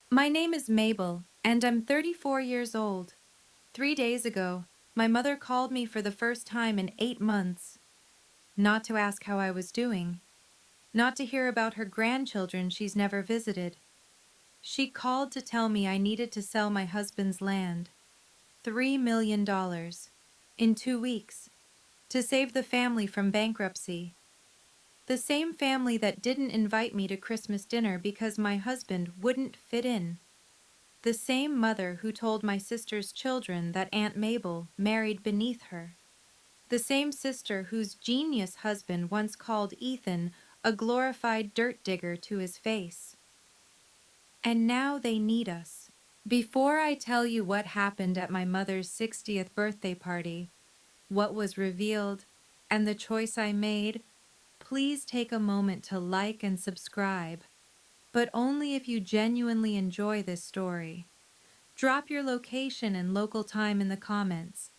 My name is Mabel, and I'm 34 years old. 3 days ago, my mother called me for the first time in 8 months. Not to ask how I was doing, not to hear about her grandchildren she's never visited. She called to tell me I needed to sell my husband's land, $3 million, in 2 weeks, to save the family from bankruptcy. The same family that didn't invite me to Christmas dinner because my husband wouldn't fit in. The same mother who told my sister's children that Aunt Mabel married beneath her. The same sister whose genius husband once called Ethan a glorified dirt digger to his face. And now they need us. Before I tell you what happened at my mother's 60th birthday party, what was revealed, and the choice I made, please take a moment to like and subscribe, but only if you genuinely enjoy this story. Drop your location and local time in the comments.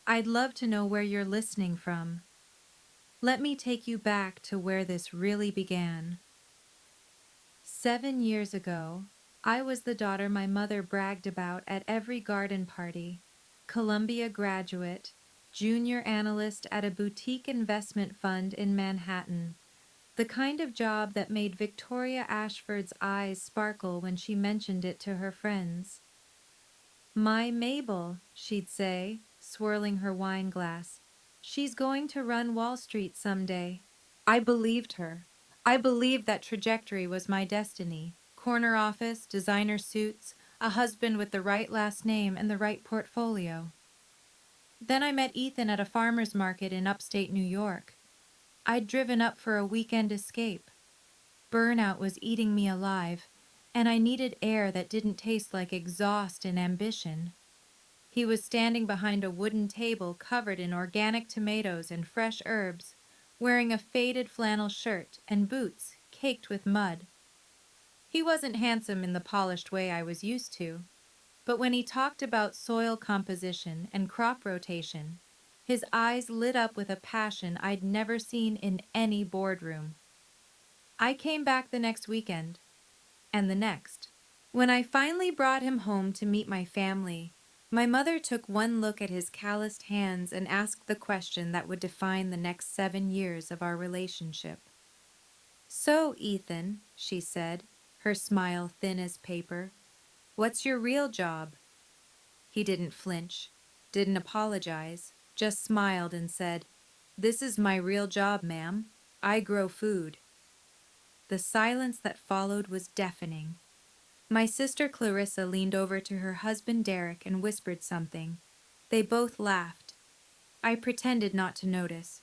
I'd love to know where you're listening from. Let me take you back to where this really began. 7 years ago, I was the daughter my mother bragged about at every garden party. Columbia graduate, junior analyst at a boutique investment fund in Manhattan. The kind of job that made Victoria Ashford's eyes sparkle when she mentioned it to her friends. "My Mabel," she'd say, swirling her wine glass. "She's going to run Wall Street someday." I believed her. I believed that trajectory was my destiny. Corner office, designer suits, a husband with the right last name and the right portfolio. Then I met Ethan at a farmer's market in upstate New York. I'd driven up for a weekend escape. Burnout was eating me alive, and I needed air that didn't taste like exhaust and ambition. He was standing behind a wooden table covered in organic tomatoes and fresh herbs, wearing a faded flannel shirt and boots caked with mud. He wasn't handsome in the polished way I was used to, but when he talked about soil composition and crop rotation, his eyes lit up with a passion I'd never seen in any boardroom. I came back the next weekend, and the next. When I finally brought him home to meet my family, my mother took one look at his calloused hands and asked the question that would define the next 7 years of our relationship. "So, Ethan," she said, her smile thin as paper, "what's your real job?" He didn't flinch, didn't apologize, just smiled and said, "This is my real job, ma'am. I grow food." The silence that followed was deafening. My sister Clarissa leaned over to her husband Derek and whispered something. They both laughed. I pretended not to notice.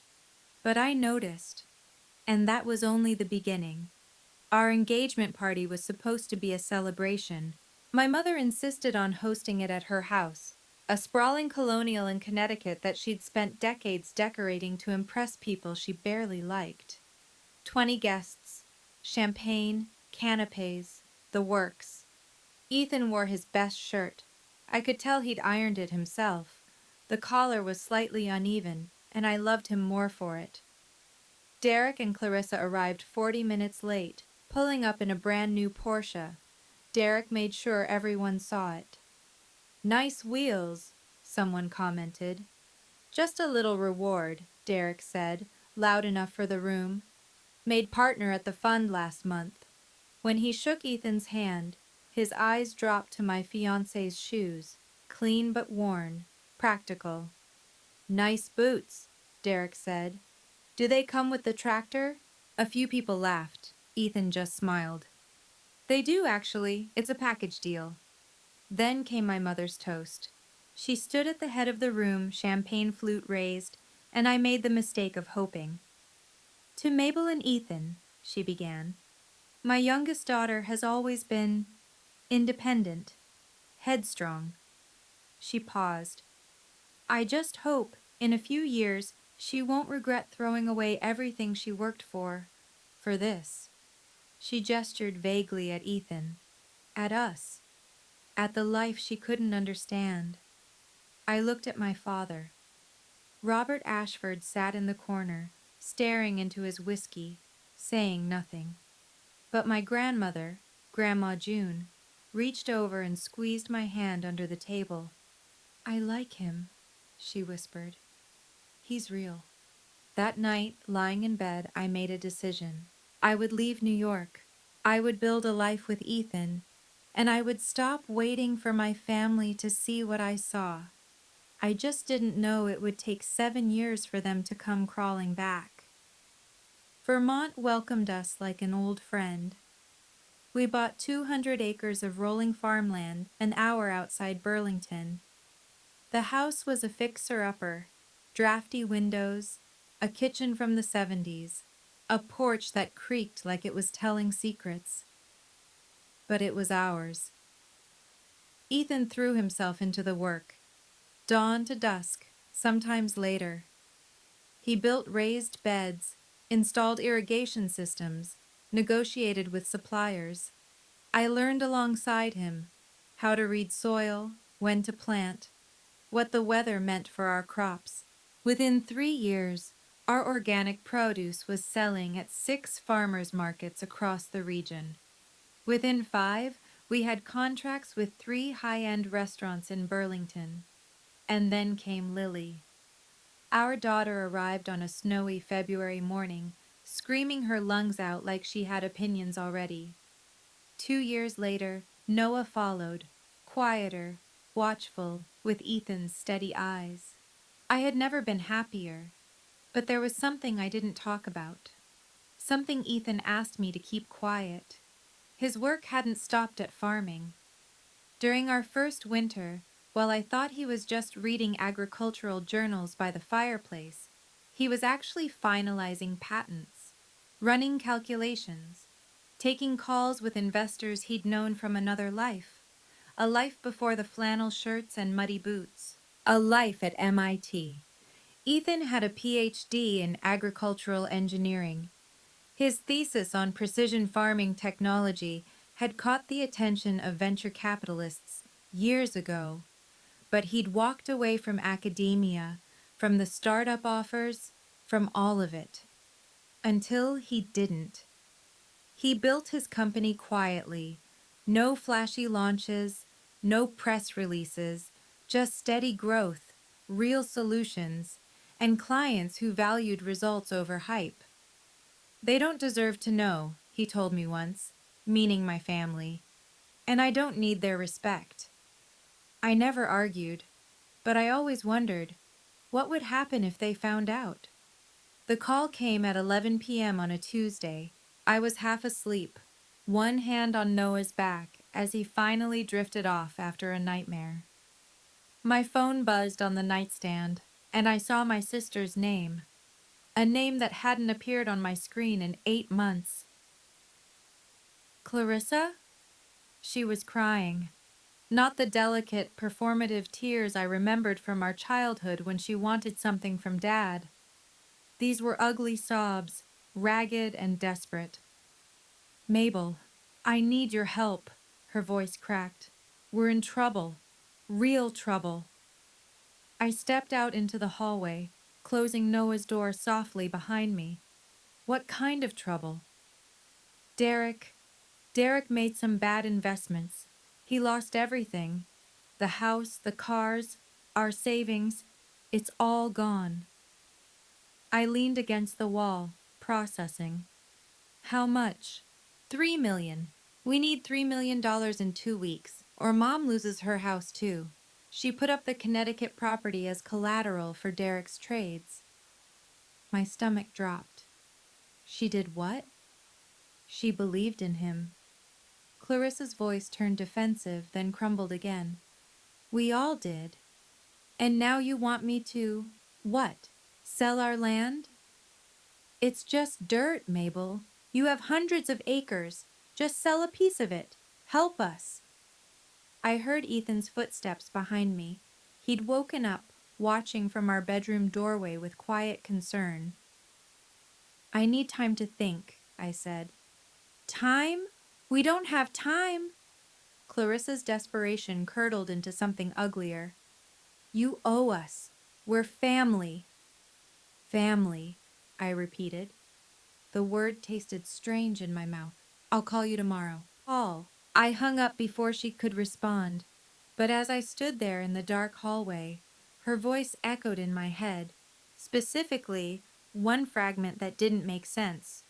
But I noticed. And that was only the beginning. Our engagement party was supposed to be a celebration. My mother insisted on hosting it at her house, a sprawling colonial in Connecticut that she'd spent decades decorating to impress people she barely liked. 20 guests, champagne, canapes, the works. Ethan wore his best shirt. I could tell he'd ironed it himself. The collar was slightly uneven, and I loved him more for it. Derek and Clarissa arrived 40 minutes late, pulling up in a brand new Porsche. Derek made sure everyone saw it. "Nice wheels," someone commented. "Just a little reward," Derek said, loud enough for the room. "Made partner at the fund last month." When he shook Ethan's hand, his eyes dropped to my fiancé's shoes, clean but worn, practical. "Nice boots," Derek said. "Do they come with the tractor?" A few people laughed. Ethan just smiled. "They do, actually. It's a package deal." Then came my mother's toast. She stood at the head of the room, champagne flute raised, and I made the mistake of hoping. "To Mabel and Ethan," she began. "My youngest daughter has always been independent, headstrong." She paused. "I just hope, in a few years, she won't regret throwing away everything she worked for this." She gestured vaguely at Ethan, at us, at the life she couldn't understand. I looked at my father. Robert Ashford sat in the corner, staring into his whiskey, saying nothing. But my grandmother, Grandma June, reached over and squeezed my hand under the table. "I like him," she whispered. "He's real." That night, lying in bed, I made a decision. I would leave New York. I would build a life with Ethan, and I would stop waiting for my family to see what I saw. I just didn't know it would take 7 years for them to come crawling back. Vermont welcomed us like an old friend. We bought 200 acres of rolling farmland an hour outside Burlington. The house was a fixer-upper, drafty windows, a kitchen from the 70s, a porch that creaked like it was telling secrets. But it was ours. Ethan threw himself into the work, dawn to dusk, sometimes later. He built raised beds, installed irrigation systems, negotiated with suppliers. I learned alongside him how to read soil, when to plant, what the weather meant for our crops. Within 3 years, our organic produce was selling at 6 farmers markets across the region. Within 5, we had contracts with 3 high-end restaurants in Burlington. And then came Lily. Our daughter arrived on a snowy February morning, screaming her lungs out like she had opinions already. 2 years later, Noah followed, quieter, watchful, with Ethan's steady eyes. I had never been happier, but there was something I didn't talk about. Something Ethan asked me to keep quiet. His work hadn't stopped at farming. During our first winter, while I thought he was just reading agricultural journals by the fireplace, he was actually finalizing patents, running calculations, taking calls with investors he'd known from another life, a life before the flannel shirts and muddy boots, a life at MIT. Ethan had a PhD in agricultural engineering. His thesis on precision farming technology had caught the attention of venture capitalists years ago, but he'd walked away from academia, from the startup offers, from all of it. Until he didn't. He built his company quietly. No flashy launches, no press releases, just steady growth, real solutions, and clients who valued results over hype. "They don't deserve to know," he told me once, meaning my family, "and I don't need their respect." I never argued, but I always wondered, what would happen if they found out? The call came at 11 p.m. on a Tuesday. I was half asleep, one hand on Noah's back as he finally drifted off after a nightmare. My phone buzzed on the nightstand, and I saw my sister's name, a name that hadn't appeared on my screen in 8 months. "Clarissa?" She was crying. Not the delicate, performative tears I remembered from our childhood when she wanted something from Dad. These were ugly sobs, ragged and desperate. "Mabel, I need your help," her voice cracked. "We're in trouble. Real trouble." I stepped out into the hallway, closing Noah's door softly behind me. "What kind of trouble?" Derek made some bad investments. He lost everything. The house, the cars, our savings. It's all gone." I leaned against the wall, processing. "How much?" "3 million. We need $3 million in 2 weeks, or Mom loses her house too. She put up the Connecticut property as collateral for Derek's trades." My stomach dropped. She did what? She believed in him. Clarissa's voice turned defensive, then crumbled again. "We all did. And now you want me to, what? Sell our land?" "It's just dirt, Mabel. You have hundreds of acres. Just sell a piece of it. Help us." I heard Ethan's footsteps behind me. He'd woken up, watching from our bedroom doorway with quiet concern. "I need time to think," I said. "Time? We don't have time." Clarissa's desperation curdled into something uglier. "You owe us. We're family." "Family," I repeated. The word tasted strange in my mouth. "I'll call you tomorrow." "Call. I hung up before she could respond, but as I stood there in the dark hallway, her voice echoed in my head, specifically one fragment that didn't make sense.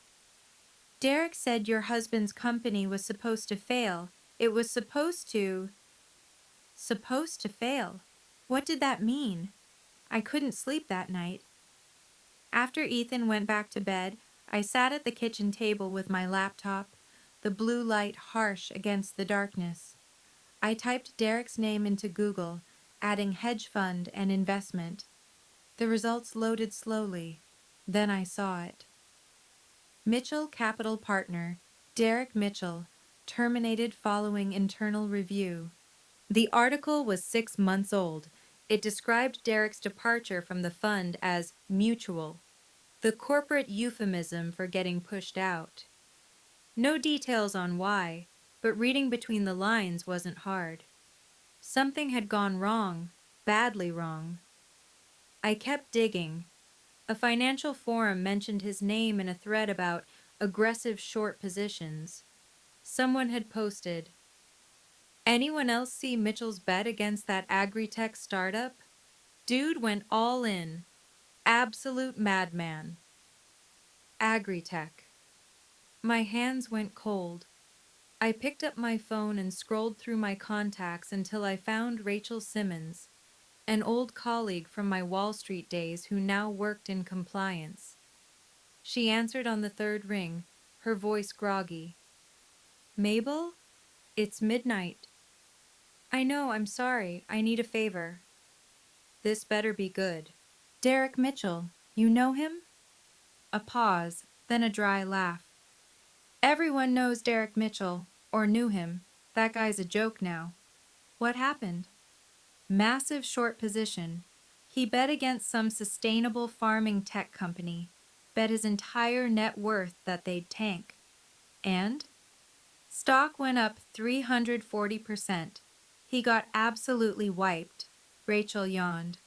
Derek said your husband's company was supposed to fail. It was supposed to fail. What did that mean? I couldn't sleep that night. After Ethan went back to bed, I sat at the kitchen table with my laptop, the blue light harsh against the darkness. I typed Derek's name into Google, adding hedge fund and investment. The results loaded slowly. Then I saw it. Mitchell Capital Partner, Derek Mitchell, terminated following internal review. The article was 6 months old. It described Derek's departure from the fund as mutual, the corporate euphemism for getting pushed out. No details on why, but reading between the lines wasn't hard. Something had gone wrong, badly wrong. I kept digging. A financial forum mentioned his name in a thread about aggressive short positions. Someone had posted, "Anyone else see Mitchell's bet against that agri-tech startup? Dude went all in. Absolute madman." Agri-tech. My hands went cold. I picked up my phone and scrolled through my contacts until I found Rachel Simmons, an old colleague from my Wall Street days who now worked in compliance. She answered on the third ring, her voice groggy. "Mabel? It's midnight." "I know, I'm sorry. I need a favor." "This better be good." "Derek Mitchell. You know him?" A pause, then a dry laugh. "Everyone knows Derek Mitchell, or knew him. That guy's a joke now." "What happened?" "Massive short position. He bet against some sustainable farming tech company. Bet his entire net worth that they'd tank. And? Stock went up 340%. He got absolutely wiped." Rachel yawned.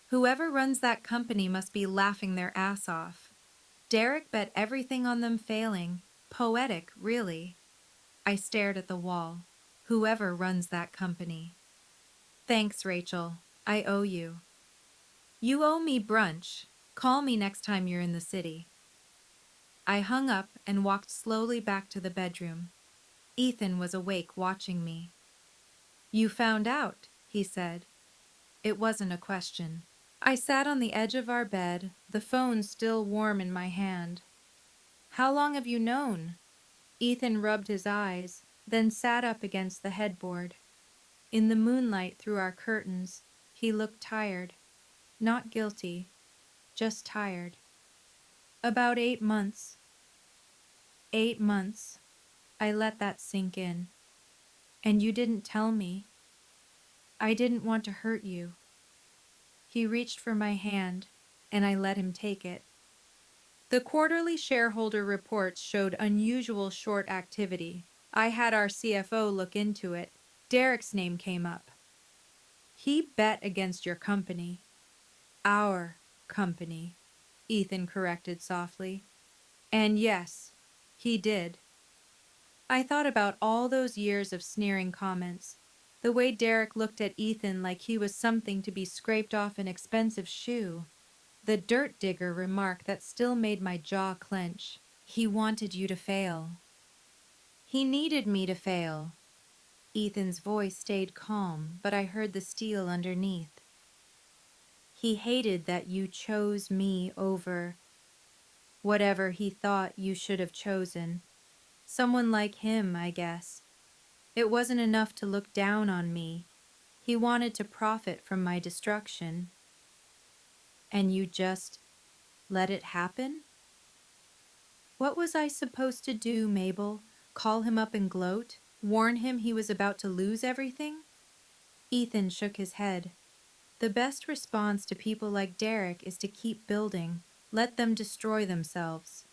"Whoever runs that company must be laughing their ass off. Derek bet everything on them failing. Poetic, really." I stared at the wall. Whoever runs that company. "Thanks, Rachel. I owe you." "You owe me brunch. Call me next time you're in the city." I hung up and walked slowly back to the bedroom. Ethan was awake watching me. "You found out," he said. It wasn't a question. I sat on the edge of our bed, the phone still warm in my hand. "How long have you known?" Ethan rubbed his eyes, then sat up against the headboard. In the moonlight through our curtains, he looked tired. Not guilty, just tired. "About 8 months." 8 months. I let that sink in. "And you didn't tell me." "I didn't want to hurt you." He reached for my hand, and I let him take it. The quarterly shareholder reports showed unusual short activity. I had our CFO look into it. Derek's name came up. "He bet against your company." "Our company," Ethan corrected softly. "And yes, he did." I thought about all those years of sneering comments. The way Derek looked at Ethan like he was something to be scraped off an expensive shoe. The dirt digger remark that still made my jaw clench. "He wanted you to fail." "He needed me to fail." Ethan's voice stayed calm, but I heard the steel underneath. "He hated that you chose me over whatever he thought you should have chosen. Someone like him, I guess. It wasn't enough to look down on me. He wanted to profit from my destruction." "And you just let it happen?" What was I supposed to do, Mabel? Call him up and gloat? Warn him he was about to lose everything? Ethan shook his head. "The best response to people like Derek is to keep building. Let them destroy themselves."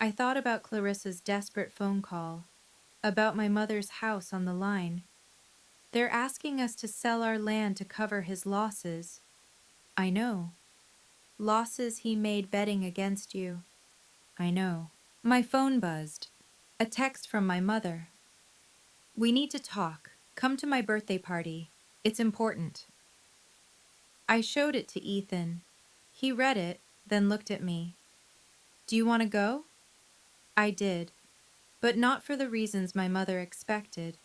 I thought about Clarissa's desperate phone call, about my mother's house on the line. "They're asking us to sell our land to cover his losses." "I know." "Losses he made betting against you." "I know." My phone buzzed. A text from my mother. We need to talk. Come to my birthday party. It's important. I showed it to Ethan. He read it, then looked at me. Do you want to go? I did, but not for the reasons my mother expected.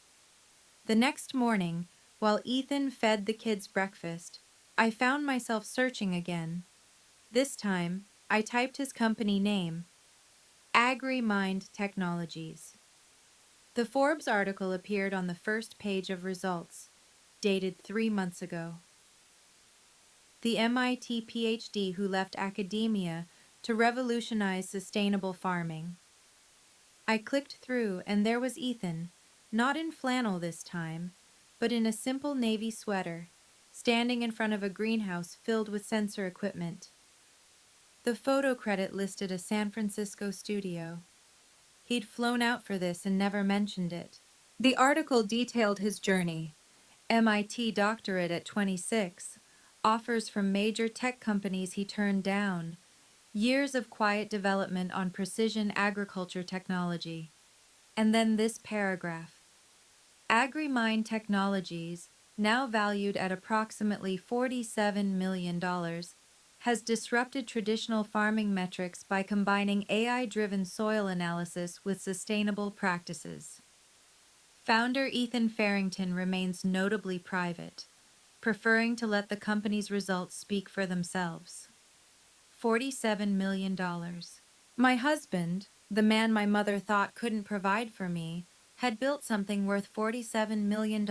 The next morning, while Ethan fed the kids breakfast, I found myself searching again. This time, I typed his company name, AgriMind Technologies. The Forbes article appeared on the first page of results, dated 3 months ago. The MIT PhD who left academia to revolutionize sustainable farming. I clicked through, and there was Ethan, not in flannel this time, but in a simple navy sweater, standing in front of a greenhouse filled with sensor equipment. The photo credit listed a San Francisco studio. He'd flown out for this and never mentioned it. The article detailed his journey. MIT doctorate at 26, offers from major tech companies he turned down, years of quiet development on precision agriculture technology. And then this paragraph. AgriMind Technologies, now valued at approximately $47 million, has disrupted traditional farming metrics by combining AI-driven soil analysis with sustainable practices. Founder Ethan Farrington remains notably private, preferring to let the company's results speak for themselves. $47 million. My husband, the man my mother thought couldn't provide for me, had built something worth $47 million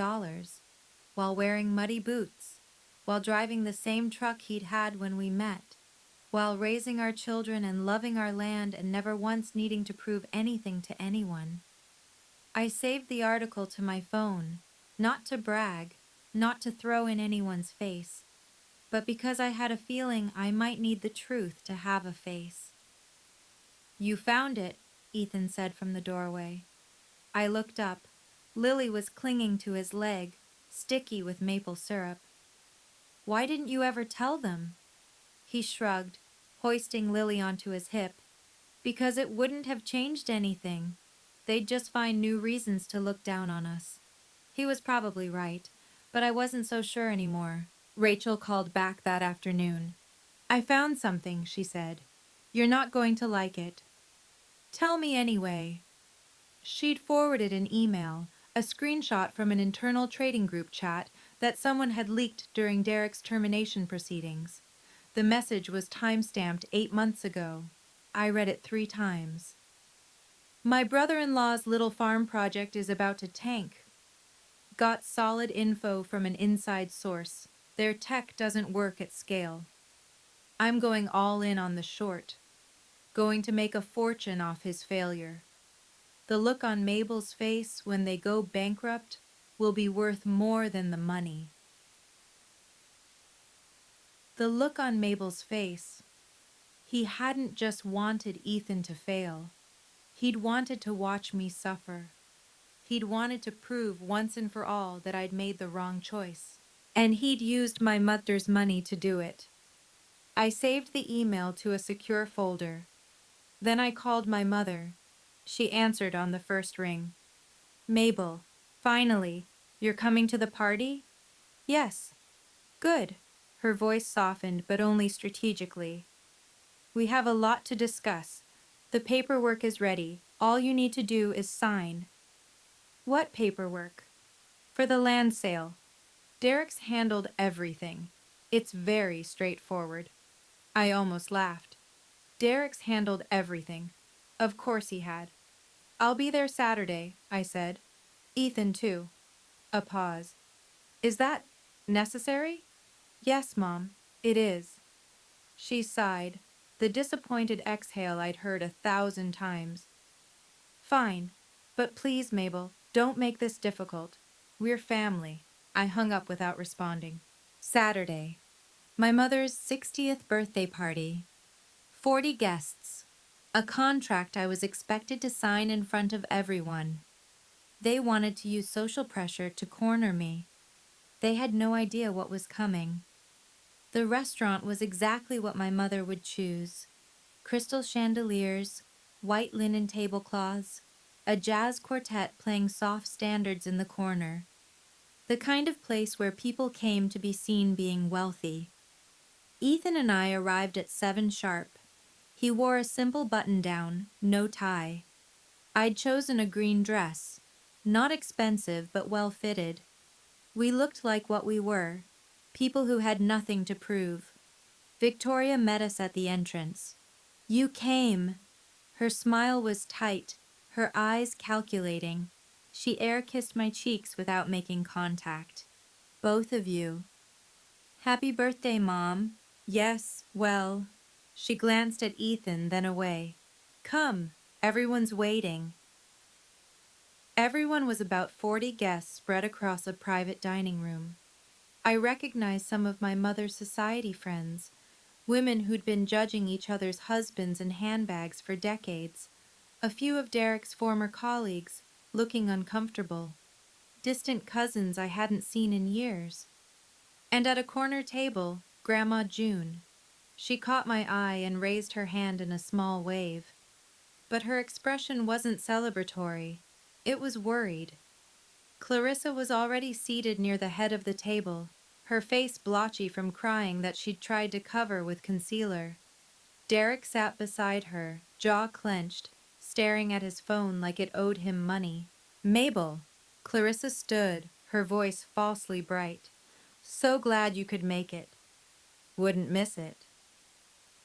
while wearing muddy boots, while driving the same truck he'd had when we met, while raising our children and loving our land and never once needing to prove anything to anyone. I saved the article to my phone, not to brag, not to throw in anyone's face, but because I had a feeling I might need the truth to have a face. You found it, Ethan said from the doorway. I looked up. Lily was clinging to his leg, sticky with maple syrup. Why didn't you ever tell them? He shrugged, hoisting Lily onto his hip. Because it wouldn't have changed anything. They'd just find new reasons to look down on us. He was probably right, but I wasn't so sure anymore. Rachel called back that afternoon. I found something, she said. You're not going to like it. Tell me anyway. She'd forwarded an email, a screenshot from an internal trading group chat that someone had leaked during Derek's termination proceedings. The message was time-stamped 8 months ago. I read it 3 times. My brother-in-law's little farm project is about to tank. Got solid info from an inside source. Their tech doesn't work at scale. I'm going all in on the short. Going to make a fortune off his failure. The look on Mabel's face when they go bankrupt will be worth more than the money. The look on Mabel's face. He hadn't just wanted Ethan to fail. He'd wanted to watch me suffer. He'd wanted to prove once and for all that I'd made the wrong choice. And he'd used my mother's money to do it. I saved the email to a secure folder. Then I called my mother. She answered on the first ring. Mabel, finally, you're coming to the party? Yes. Good. Her voice softened, but only strategically. We have a lot to discuss. The paperwork is ready. All you need to do is sign. What paperwork? For the land sale. Derek's handled everything. It's very straightforward. I almost laughed. Derek's handled everything. Of course he had. I'll be there Saturday, I said. Ethan, too. A pause. Is that necessary? Yes, Mom, it is. She sighed, the disappointed exhale I'd heard 1,000 times. Fine, but please, Mabel, don't make this difficult. We're family. I hung up without responding. Saturday. My mother's 60th birthday party. 40 guests. A contract I was expected to sign in front of everyone. They wanted to use social pressure to corner me. They had no idea what was coming. The restaurant was exactly what my mother would choose. Crystal chandeliers, white linen tablecloths, a jazz quartet playing soft standards in the corner, the kind of place where people came to be seen being wealthy. Ethan and I arrived at 7 sharp. He wore a simple button-down, no tie. I'd chosen a green dress, not expensive but well-fitted. We looked like what we were, people who had nothing to prove. Victoria met us at the entrance. "You came!" Her smile was tight, her eyes calculating. She air-kissed my cheeks without making contact. "Both of you." "Happy birthday, Mom." "Yes, well." She glanced at Ethan, then away. "Come, everyone's waiting." Everyone was about 40 guests spread across a private dining room. I recognized some of my mother's society friends, women who'd been judging each other's husbands and handbags for decades, a few of Derek's former colleagues, looking uncomfortable, distant cousins I hadn't seen in years. And at a corner table, Grandma June. She caught my eye and raised her hand in a small wave. But her expression wasn't celebratory. It was worried. Clarissa was already seated near the head of the table, her face blotchy from crying that she'd tried to cover with concealer. Derek sat beside her, jaw clenched, staring at his phone like it owed him money. "Mabel!" Clarissa stood, her voice falsely bright. "So glad you could make it. Wouldn't miss it."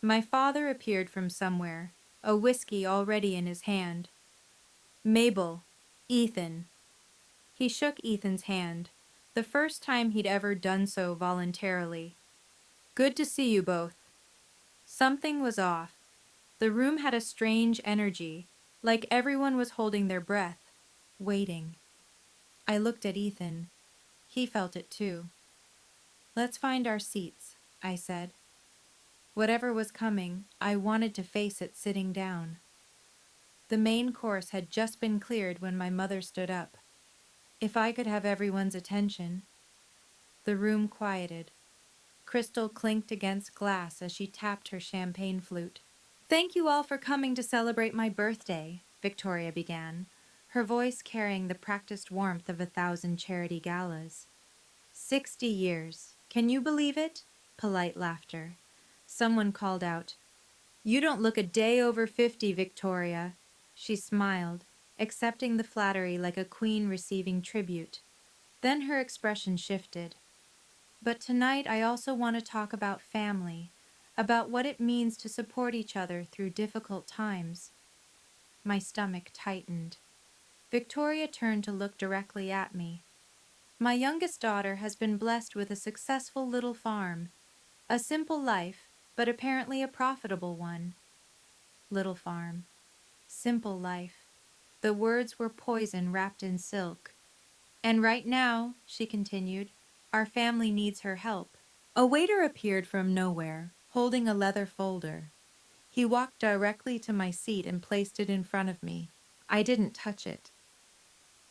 My father appeared from somewhere, a whiskey already in his hand. "Mabel, Ethan." He shook Ethan's hand, the first time he'd ever done so voluntarily. "Good to see you both." Something was off. The room had a strange energy, like everyone was holding their breath, waiting. I looked at Ethan. He felt it too. "Let's find our seats," I said. Whatever was coming, I wanted to face it sitting down. The main course had just been cleared when my mother stood up. If I could have everyone's attention. The room quieted. Crystal clinked against glass as she tapped her champagne flute. "Thank you all for coming to celebrate my birthday," Victoria began, her voice carrying the practiced warmth of 1,000 charity galas. 60 years. Can you believe it?" Polite laughter. Someone called out, "You don't look a day over 50, Victoria." She smiled, accepting the flattery like a queen receiving tribute. Then her expression shifted. "But tonight I also want to talk about family, about what it means to support each other through difficult times." My stomach tightened. Victoria turned to look directly at me. "My youngest daughter has been blessed with a successful little farm. A simple life, but apparently a profitable one." Little farm. Simple life. The words were poison wrapped in silk. "And right now," she continued, "our family needs her help." A waiter appeared from nowhere, holding a leather folder. He walked directly to my seat and placed it in front of me. I didn't touch it.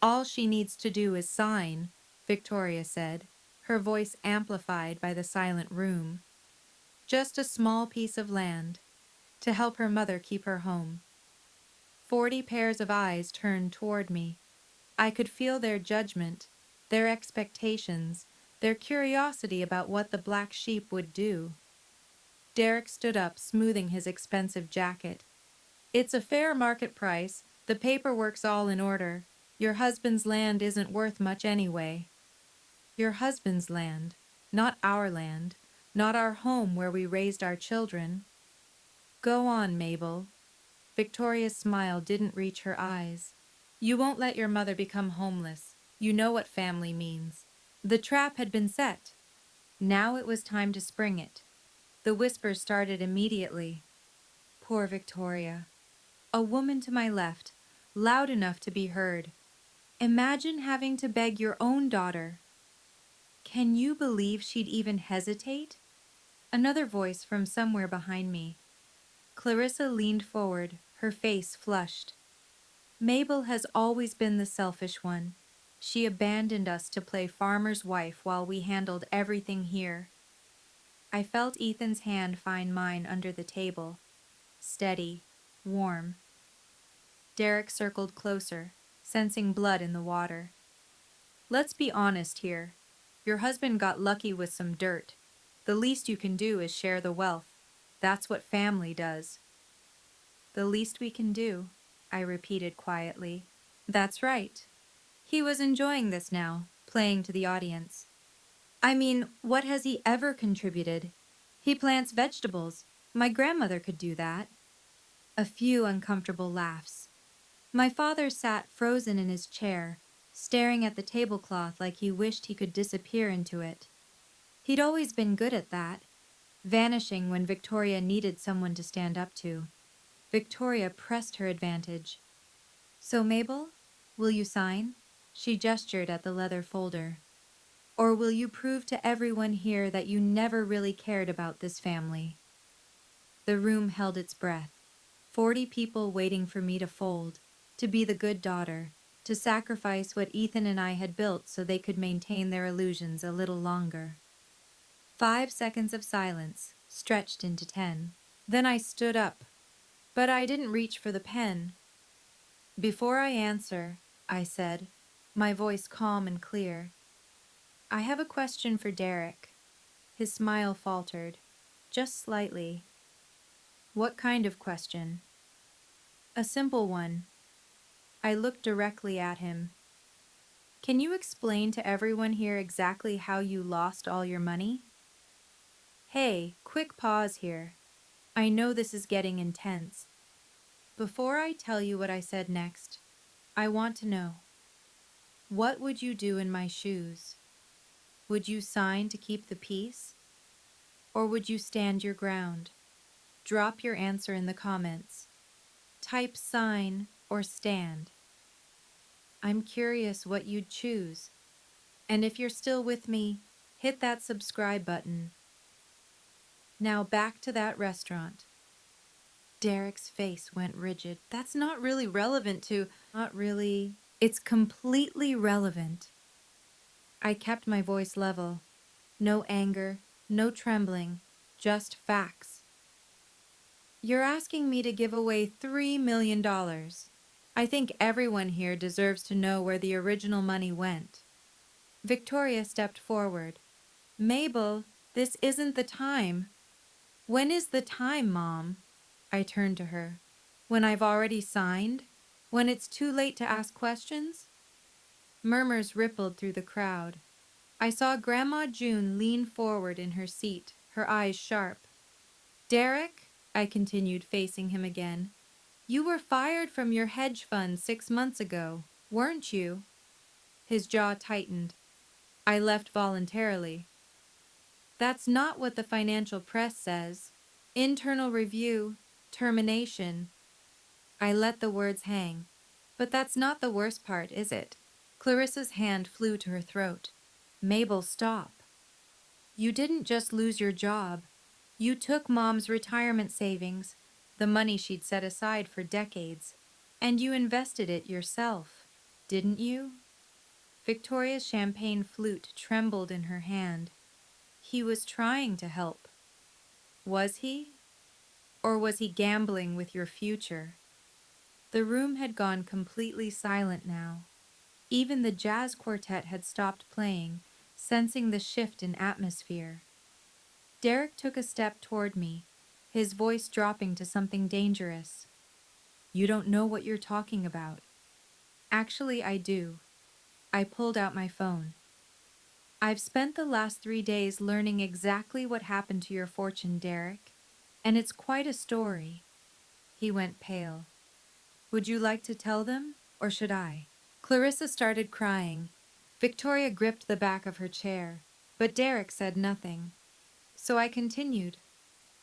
"All she needs to do is sign," Victoria said, her voice amplified by the silent room. "Just a small piece of land, to help her mother keep her home." 40 pairs of eyes turned toward me. I could feel their judgment, their expectations, their curiosity about what the black sheep would do. Derek stood up, smoothing his expensive jacket. "It's a fair market price. The paperwork's all in order. Your husband's land isn't worth much anyway." Your husband's land, not our land, not our home where we raised our children. "Go on, Mabel." Victoria's smile didn't reach her eyes. "You won't let your mother become homeless. You know what family means." The trap had been set. Now it was time to spring it. The whispers started immediately. Poor Victoria. A woman to my left, loud enough to be heard. "Imagine having to beg your own daughter." "Can you believe she'd even hesitate?" Another voice from somewhere behind me. Clarissa leaned forward, her face flushed. "Mabel has always been the selfish one. She abandoned us to play farmer's wife while we handled everything here." I felt Ethan's hand find mine under the table. Steady, warm. Derek circled closer, sensing blood in the water. Let's be honest here. Your husband got lucky with some dirt. The least you can do is share the wealth. That's what family does. The least we can do, I repeated quietly. That's right. He was enjoying this now, playing to the audience. I mean, what has he ever contributed? He plants vegetables. My grandmother could do that. A few uncomfortable laughs. My father sat frozen in his chair, staring at the tablecloth like he wished he could disappear into it. He'd always been good at that, vanishing when Victoria needed someone to stand up to. Victoria pressed her advantage. So, Mabel, will you sign? She gestured at the leather folder. Or will you prove to everyone here that you never really cared about this family? The room held its breath. 40 people waiting for me to fold, to be the good daughter, to sacrifice what Ethan and I had built so they could maintain their illusions a little longer. 5 seconds of silence, stretched into 10. Then I stood up, but I didn't reach for the pen. Before I answer, I said, my voice calm and clear, I have a question for Derek. His smile faltered, just slightly. What kind of question? A simple one. I looked directly at him. Can you explain to everyone here exactly how you lost all your money? Hey, quick pause here. I know this is getting intense. Before I tell you what I said next, I want to know, what would you do in my shoes? Would you sign to keep the peace? Or would you stand your ground? Drop your answer in the comments. Type sign or stand. I'm curious what you'd choose. And if you're still with me, hit that subscribe button. Now back to that restaurant. Derek's face went rigid. That's not really relevant to... Not really. It's completely relevant. I kept my voice level. No anger, no trembling, just facts. You're asking me to give away $3 million. I think everyone here deserves to know where the original money went. Victoria stepped forward. Mabel, this isn't the time. When is the time, Mom? I turned to her. When I've already signed? When it's too late to ask questions? Murmurs rippled through the crowd. I saw Grandma June lean forward in her seat, her eyes sharp. Derek, I continued, facing him again, you were fired from your hedge fund 6 months ago, weren't you? His jaw tightened. I left voluntarily. That's not what the financial press says. Internal review, termination. I let the words hang. But that's not the worst part, is it? Clarissa's hand flew to her throat. Mabel, stop. You didn't just lose your job. You took Mom's retirement savings, the money she'd set aside for decades, and you invested it yourself, didn't you? Victoria's champagne flute trembled in her hand. He was trying to help. Was he? Or was he gambling with your future? The room had gone completely silent now. Even the jazz quartet had stopped playing, sensing the shift in atmosphere. Derek took a step toward me, his voice dropping to something dangerous. You don't know what you're talking about. Actually, I do. I pulled out my phone. I've spent the last 3 days learning exactly what happened to your fortune, Derek, and it's quite a story. He went pale. Would you like to tell them, or should I? Clarissa started crying. Victoria gripped the back of her chair, but Derek said nothing. So I continued.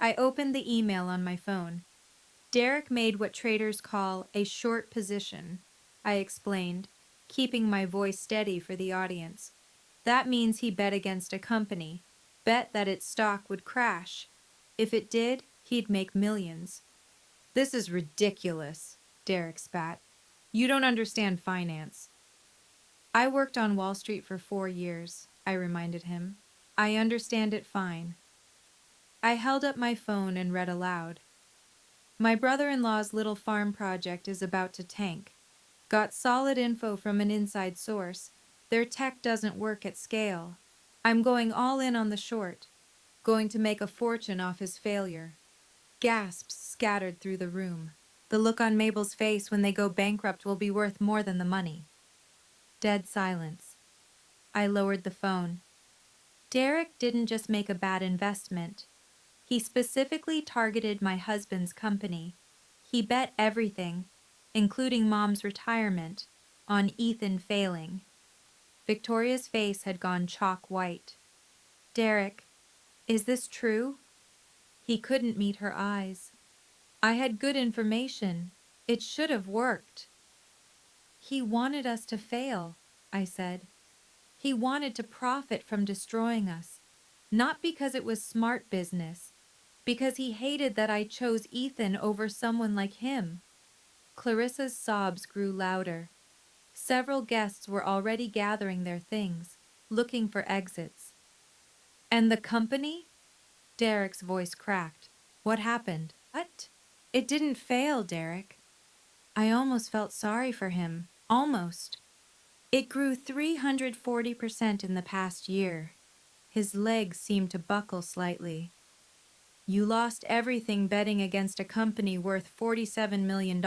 I opened the email on my phone. Derek made what traders call a short position, I explained, keeping my voice steady for the audience. That means he bet against a company, bet that its stock would crash. If it did, he'd make millions. This is ridiculous, Derek spat. You don't understand finance. I worked on Wall Street for 4 years, I reminded him. I understand it fine. I held up my phone and read aloud. My brother-in-law's little farm project is about to tank. Got solid info from an inside source. Their tech doesn't work at scale. I'm going all in on the short. Going to make a fortune off his failure. Gasps scattered through the room. The look on Mabel's face when they go bankrupt will be worth more than the money. Dead silence. I lowered the phone. Derek didn't just make a bad investment. He specifically targeted my husband's company. He bet everything, including Mom's retirement, on Ethan failing. Victoria's face had gone chalk white. Derek, is this true? He couldn't meet her eyes. I had good information. It should have worked. He wanted us to fail, I said. He wanted to profit from destroying us, not because it was smart business, because he hated that I chose Ethan over someone like him. Clarissa's sobs grew louder. Several guests were already gathering their things, looking for exits. And the company? Derek's voice cracked. What happened? What? It didn't fail, Derek. I almost felt sorry for him. Almost. It grew 340% in the past year. His legs seemed to buckle slightly. You lost everything betting against a company worth $47 million.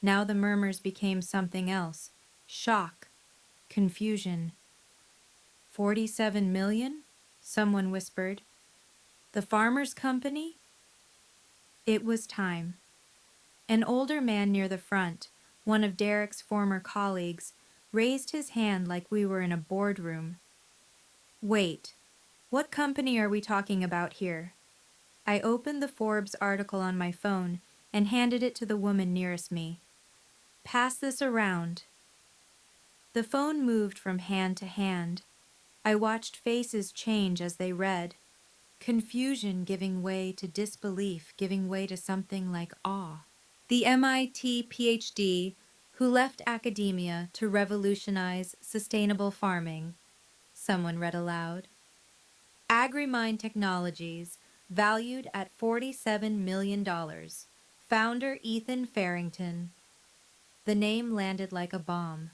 Now the murmurs became something else. Shock. Confusion. 47 million? Someone whispered. The farmer's company? It was time. An older man near the front, one of Derek's former colleagues, raised his hand like we were in a boardroom. Wait, what company are we talking about here? I opened the Forbes article on my phone and handed it to the woman nearest me. Pass this around. The phone moved from hand to hand. I watched faces change as they read. Confusion giving way to disbelief, giving way to something like awe. The MIT PhD who left academia to revolutionize sustainable farming, someone read aloud. AgriMind Technologies, valued at $47 million. Founder Ethan Farrington. The name landed like a bomb.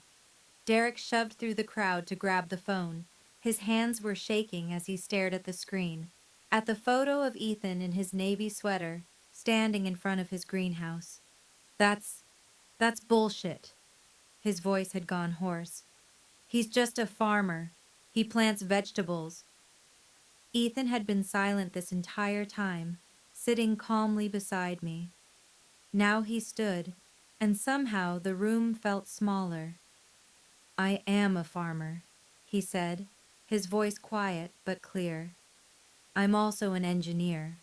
Derek shoved through the crowd to grab the phone. His hands were shaking as he stared at the screen, at the photo of Ethan in his navy sweater, standing in front of his greenhouse. That's bullshit. His voice had gone hoarse. He's just a farmer. He plants vegetables. Ethan had been silent this entire time, sitting calmly beside me. Now he stood, and somehow the room felt smaller. I am a farmer, he said, his voice quiet but clear. I'm also an engineer.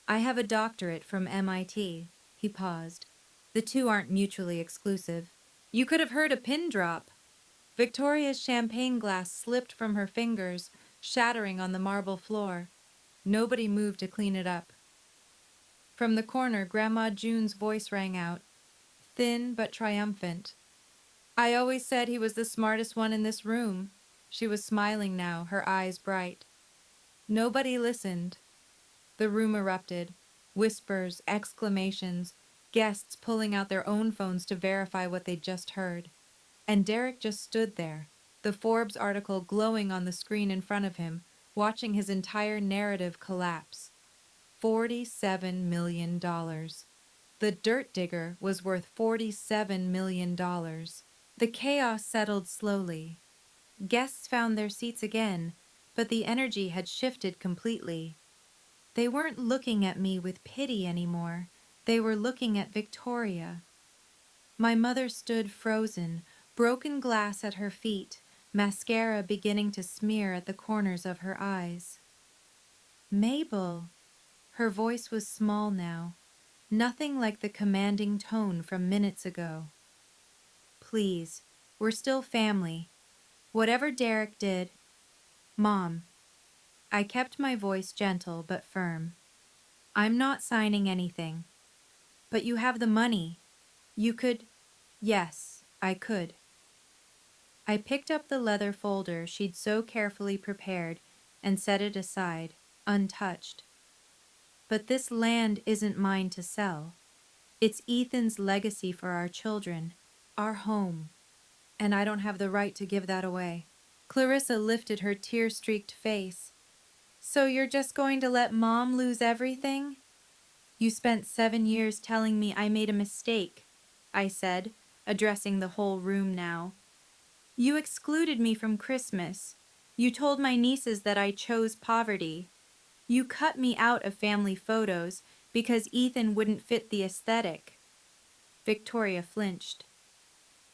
I have a doctorate from MIT. He paused. The two aren't mutually exclusive. You could have heard a pin drop. Victoria's champagne glass slipped from her fingers, shattering on the marble floor. Nobody moved to clean it up. From the corner, Grandma June's voice rang out, thin but triumphant. I always said he was the smartest one in this room. She was smiling now, her eyes bright. Nobody listened. The room erupted. Whispers, exclamations, guests pulling out their own phones to verify what they'd just heard. And Derek just stood there, the Forbes article glowing on the screen in front of him, watching his entire narrative collapse. $47 million. The dirt digger was worth $47 million. The chaos settled slowly. Guests found their seats again, but the energy had shifted completely. They weren't looking at me with pity anymore. They were looking at Victoria. My mother stood frozen, broken glass at her feet, mascara beginning to smear at the corners of her eyes. Mabel. Her voice was small now, nothing like the commanding tone from minutes ago. Please, we're still family. Whatever Derek did, Mom. I kept my voice gentle but firm. I'm not signing anything. But you have the money. You could... Yes, I could. I picked up the leather folder she'd so carefully prepared and set it aside, untouched. But this land isn't mine to sell. It's Ethan's legacy for our children, our home, and I don't have the right to give that away. Clarissa lifted her tear-streaked face. So you're just going to let Mom lose everything? You spent 7 years telling me I made a mistake, I said, addressing the whole room now. You excluded me from Christmas. You told my nieces that I chose poverty. You cut me out of family photos because Ethan wouldn't fit the aesthetic. Victoria flinched.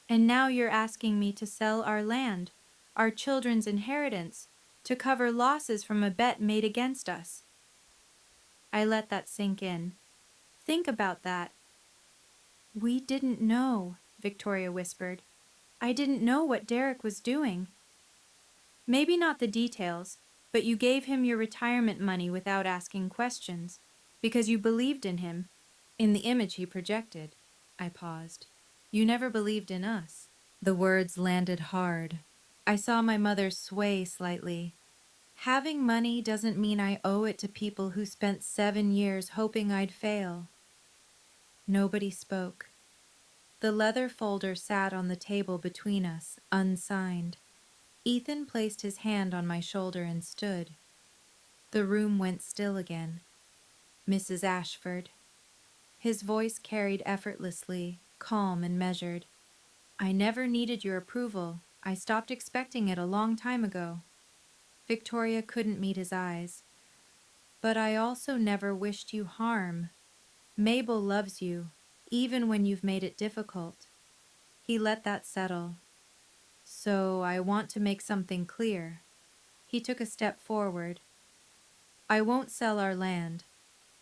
And now you're asking me to sell our land, our children's inheritance, to cover losses from a bet made against us. I let that sink in. Think about that. We didn't know, Victoria whispered. I didn't know what Derek was doing. Maybe not the details, but you gave him your retirement money without asking questions, because you believed in him, in the image he projected. I paused. You never believed in us. The words landed hard. I saw my mother sway slightly. Having money doesn't mean I owe it to people who spent 7 years hoping I'd fail. Nobody spoke. The leather folder sat on the table between us, unsigned. Ethan placed his hand on my shoulder and stood. The room went still again. Mrs. Ashford. His voice carried effortlessly, calm and measured. I never needed your approval. I stopped expecting it a long time ago. Victoria couldn't meet his eyes. But I also never wished you harm. Mabel loves you, even when you've made it difficult. He let that settle. So I want to make something clear. He took a step forward. I won't sell our land.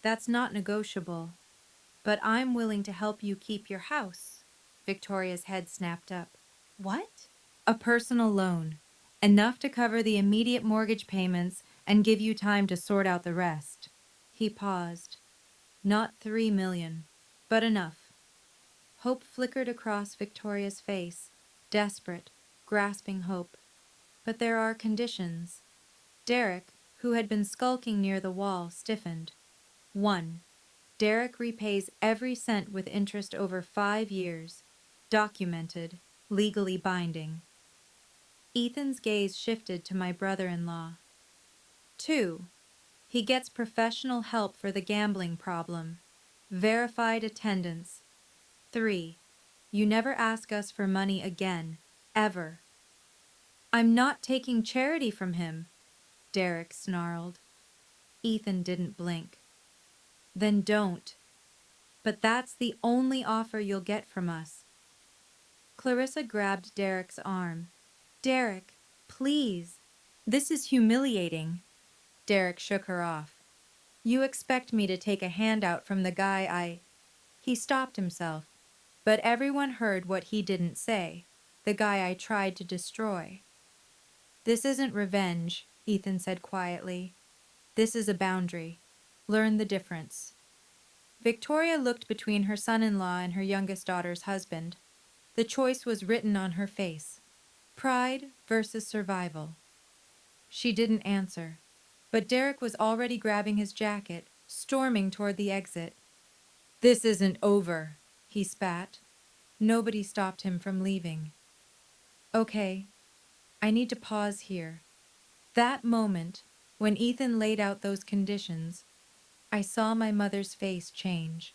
That's not negotiable. But I'm willing to help you keep your house. Victoria's head snapped up. What? A personal loan. Enough to cover the immediate mortgage payments and give you time to sort out the rest. He paused. Not 3 million, but enough. Hope flickered across Victoria's face. Desperate, grasping hope. But there are conditions. Derek, who had been skulking near the wall, stiffened. 1. Derek repays every cent with interest over 5 years. Documented, legally binding. Ethan's gaze shifted to my brother-in-law. 2. He gets professional help for the gambling problem. Verified attendance. 3. You never ask us for money again, ever. I'm not taking charity from him, Derek snarled. Ethan didn't blink. Then don't. But that's the only offer you'll get from us. Clarissa grabbed Derek's arm. Derek, please. This is humiliating. Derek shook her off. You expect me to take a handout from the guy He stopped himself, but everyone heard what he didn't say, the guy I tried to destroy. This isn't revenge, Ethan said quietly. This is a boundary. Learn the difference. Victoria looked between her son-in-law and her youngest daughter's husband. The choice was written on her face. Pride versus survival. She didn't answer, but Derek was already grabbing his jacket, storming toward the exit. This isn't over, he spat. Nobody stopped him from leaving. Okay, I need to pause here. That moment, when Ethan laid out those conditions, I saw my mother's face change.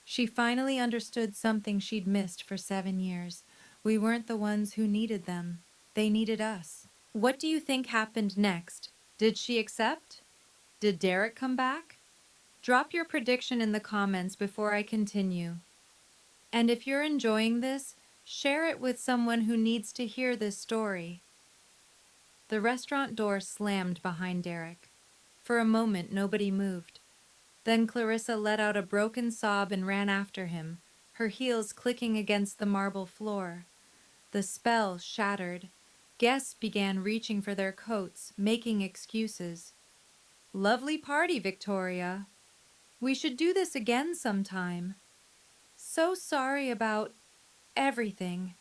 She finally understood something she'd missed for 7 years. We weren't the ones who needed them. They needed us. What do you think happened next? Did she accept? Did Derek come back? Drop your prediction in the comments before I continue. And if you're enjoying this, share it with someone who needs to hear this story. The restaurant door slammed behind Derek. For a moment, nobody moved. Then Clarissa let out a broken sob and ran after him, her heels clicking against the marble floor. The spell shattered. Guests began reaching for their coats, making excuses. Lovely party, Victoria. We should do this again sometime. So sorry about everything.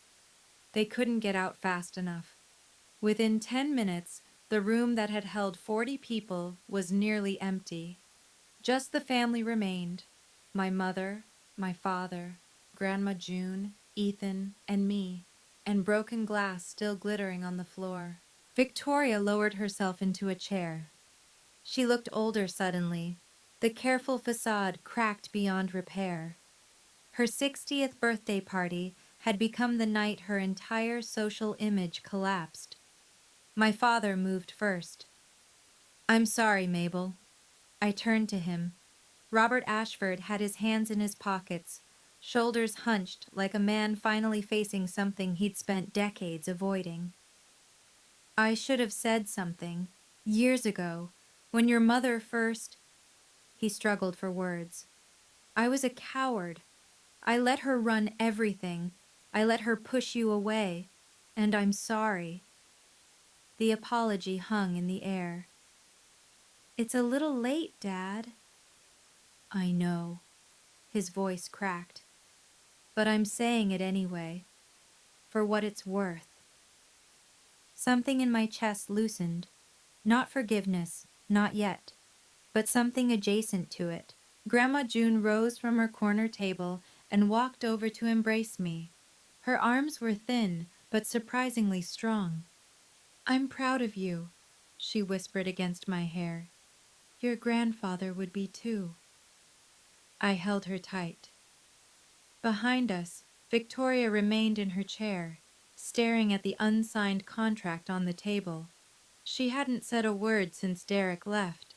They couldn't get out fast enough. Within 10 minutes, the room that had held 40 people was nearly empty. Just the family remained: my mother, my father, Grandma June, Ethan, and me, and broken glass still glittering on the floor. Victoria lowered herself into a chair. She looked older suddenly, the careful facade cracked beyond repair. Her 60th birthday party had become the night her entire social image collapsed. My father moved first. "I'm sorry, Mabel." I turned to him. Robert Ashford had his hands in his pockets, shoulders hunched like a man finally facing something he'd spent decades avoiding. "I should have said something, years ago, when your mother first—" He struggled for words. "I was a coward. I let her run everything. I let her push you away. And I'm sorry." The apology hung in the air. "It's a little late, Dad." "I know." His voice cracked. "But I'm saying it anyway, for what it's worth." Something in my chest loosened. Not forgiveness, not yet, but something adjacent to it. Grandma June rose from her corner table and walked over to embrace me. Her arms were thin, but surprisingly strong. "I'm proud of you," she whispered against my hair. "Your grandfather would be too." I held her tight. Behind us, Victoria remained in her chair, staring at the unsigned contract on the table. She hadn't said a word since Derek left.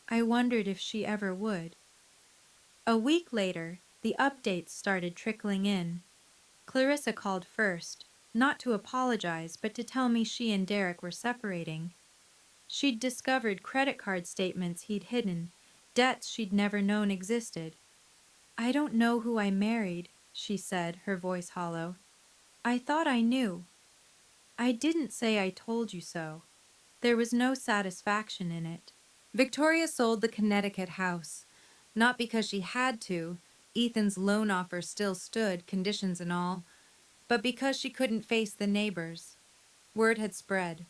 I wondered if she ever would. A week later, the updates started trickling in. Clarissa called first, not to apologize, but to tell me she and Derek were separating. She'd discovered credit card statements he'd hidden, debts she'd never known existed. "I don't know who I married," she said, her voice hollow. "I thought I knew." I didn't say I told you so. There was no satisfaction in it. Victoria sold the Connecticut house, not because she had to. Ethan's loan offer still stood, conditions and all, but because she couldn't face the neighbors. Word had spread.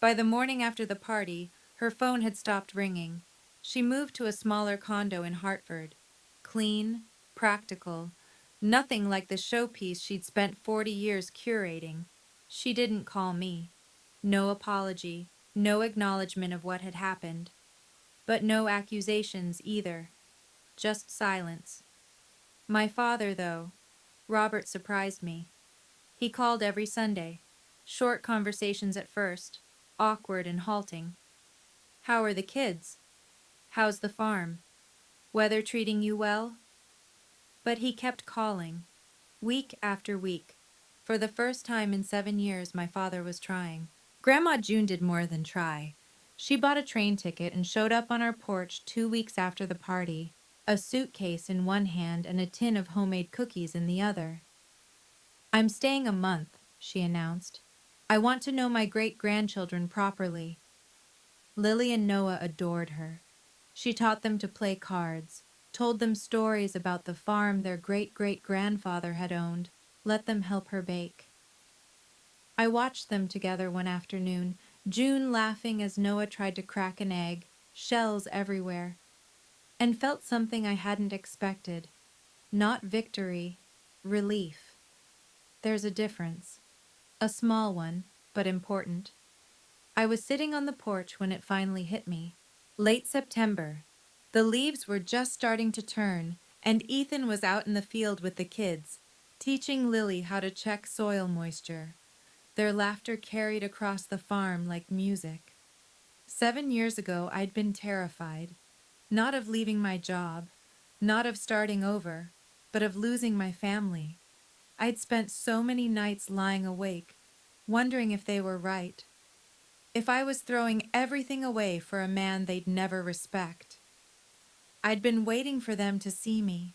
By the morning after the party, her phone had stopped ringing. She moved to a smaller condo in Hartford. Clean, practical, nothing like the showpiece she'd spent 40 years curating. She didn't call me. No apology, no acknowledgement of what had happened. But no accusations either. Just silence. My father, though, Robert, surprised me. He called every Sunday. Short conversations at first, awkward and halting. "How are the kids? How's the farm? Weather treating you well?" But he kept calling, week after week. For the first time in 7 years, my father was trying. Grandma June did more than try. She bought a train ticket and showed up on our porch 2 weeks after the party, a suitcase in one hand and a tin of homemade cookies in the other. "I'm staying a month," she announced. "I want to know my great-grandchildren properly." Lily and Noah adored her. She taught them to play cards, told them stories about the farm their great-great-grandfather had owned, let them help her bake. I watched them together one afternoon, June laughing as Noah tried to crack an egg, shells everywhere, and felt something I hadn't expected. Not victory, relief. There's a difference. A small one, but important. I was sitting on the porch when it finally hit me. Late September. The leaves were just starting to turn, and Ethan was out in the field with the kids, teaching Lily how to check soil moisture. Their laughter carried across the farm like music. 7 years ago, I'd been terrified, not of leaving my job, not of starting over, but of losing my family. I'd spent so many nights lying awake, wondering if they were right, if I was throwing everything away for a man they'd never respect. I'd been waiting for them to see me,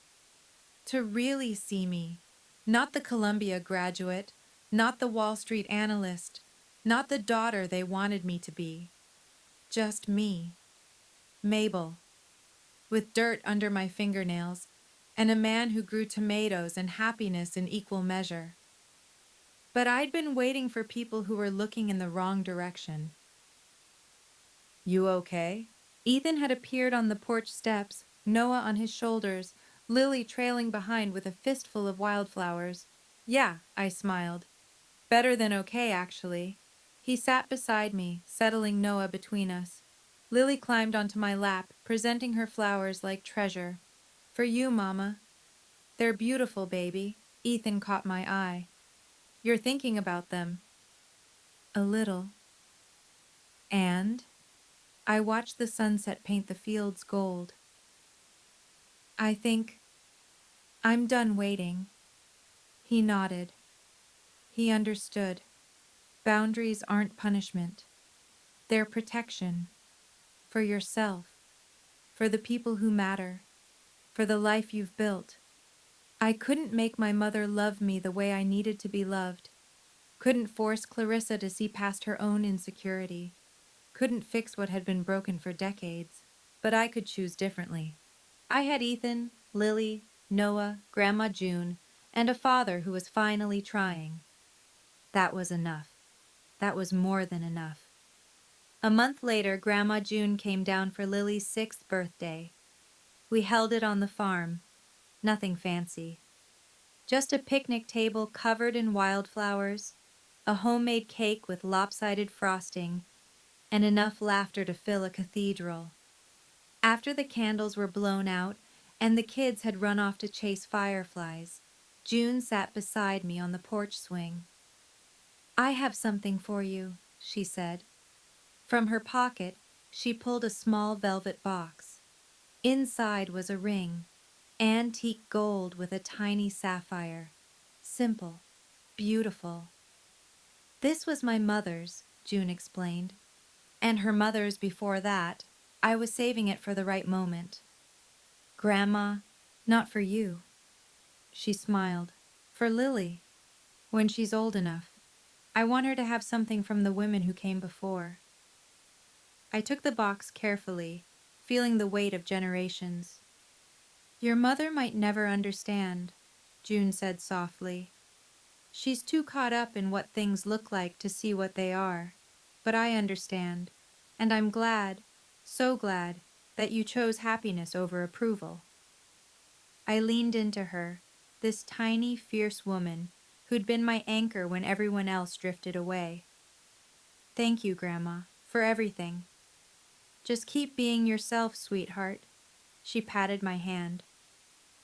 to really see me, not the Columbia graduate, not the Wall Street analyst, not the daughter they wanted me to be. Just me, Mabel, with dirt under my fingernails, and a man who grew tomatoes and happiness in equal measure. But I'd been waiting for people who were looking in the wrong direction. "You okay?" Ethan had appeared on the porch steps, Noah on his shoulders, Lily trailing behind with a fistful of wildflowers. Yeah, I smiled. Better than okay, actually. He sat beside me, settling Noah between us. Lily climbed onto my lap, presenting her flowers like treasure. For you, Mama. They're beautiful, baby. Ethan caught my eye. You're thinking about them. A little. And I watched the sunset paint the fields gold. I think I'm done waiting. He nodded. He understood. Boundaries aren't punishment. They're protection. For yourself. For the people who matter. For the life you've built. I couldn't make my mother love me the way I needed to be loved. Couldn't force Clarissa to see past her own insecurity. Couldn't fix what had been broken for decades. But I could choose differently. I had Ethan, Lily, Noah, Grandma June, and a father who was finally trying. That was enough. That was more than enough. A month later, Grandma June came down for Lily's 6th birthday. We held it on the farm. Nothing fancy. Just a picnic table covered in wildflowers, a homemade cake with lopsided frosting, and enough laughter to fill a cathedral. After the candles were blown out and the kids had run off to chase fireflies, June sat beside me on the porch swing. I have something for you, she said. From her pocket, she pulled a small velvet box. Inside was a ring, antique gold with a tiny sapphire. Simple, beautiful. This was my mother's, June explained, and her mother's before that. I was saving it for the right moment. Grandma, not for you. She smiled. For Lily, when she's old enough. I want her to have something from the women who came before. I took the box carefully, feeling the weight of generations. Your mother might never understand, June said softly. She's too caught up in what things look like to see what they are. But I understand, and I'm glad, so glad, that you chose happiness over approval. I leaned into her, this tiny, fierce woman who'd been my anchor when everyone else drifted away. Thank you, Grandma, for everything. Just keep being yourself, sweetheart. She patted my hand.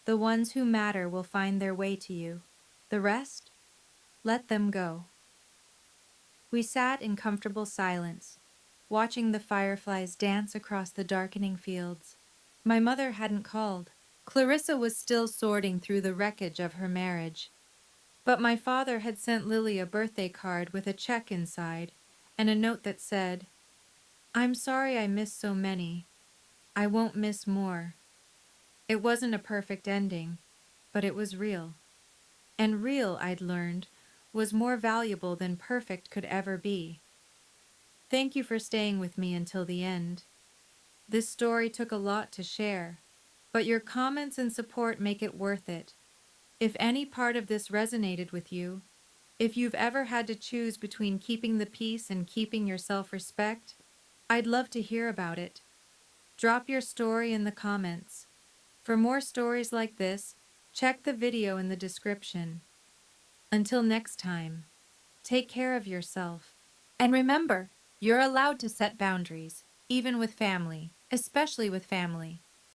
The ones who matter will find their way to you. The rest? Let them go. We sat in comfortable silence, watching the fireflies dance across the darkening fields. My mother hadn't called. Clarissa was still sorting through the wreckage of her marriage. But my father had sent Lily a birthday card with a check inside and a note that said, I'm sorry I missed so many. I won't miss more. It wasn't a perfect ending, but it was real. And real, I'd learned, was more valuable than perfect could ever be. Thank you for staying with me until the end. This story took a lot to share, but your comments and support make it worth it. If any part of this resonated with you, if you've ever had to choose between keeping the peace and keeping your self-respect, I'd love to hear about it. Drop your story in the comments. For more stories like this, check the video in the description. Until next time, take care of yourself. And remember, you're allowed to set boundaries, even with family, especially with family.